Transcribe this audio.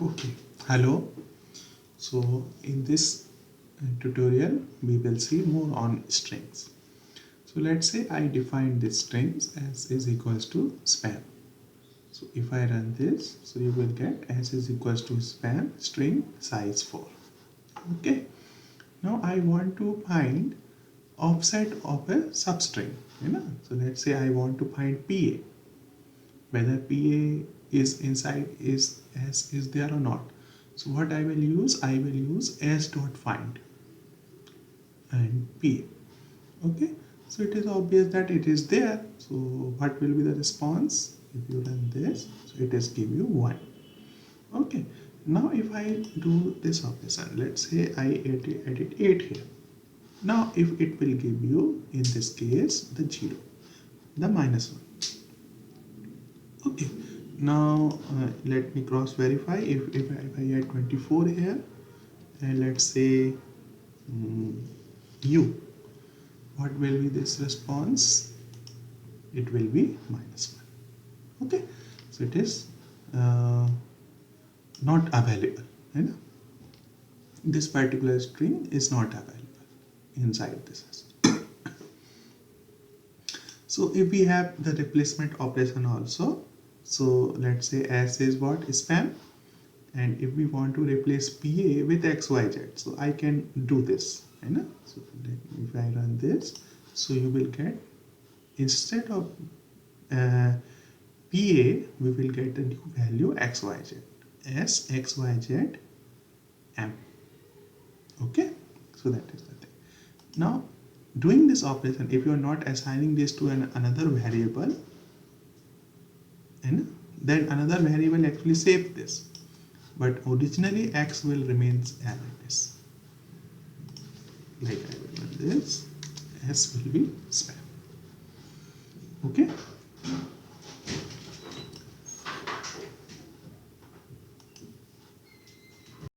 Okay, hello. So in this tutorial we will see more on strings. So let's say I define this strings as is equals to span. So if I run this, so you will get as is equals to span string size 4. Okay, now I want to find offset of a substring, so let's say I want to find PA, whether PA is inside is S is there or not. So what I will use, I will use S dot find and PA. Okay, so it is obvious that it is there. So what will be the response if you run this? So it is give you 1. Okay, now if I do this operation, let's say I edit 8 here. Now if it will give you in this case the 0, the -1. Okay, now let me cross verify. If I add 24 here and let's say U, what will be this response? It will be -1. Okay, so it is not available. This particular string is not available inside this system. So if we have the replacement operation also, so let's say S is what? Span. And if we want to replace PA with XYZ, so I can do this. So if I run this, so you will get, instead of PA, we will get the new value XYZ, S XYZ M. Okay, so that is the thing. Now doing this operation, if you are not assigning this to another variable, and then another variable actually saves this, but originally X will remain as it is. Like I will run this, S will be span. Okay.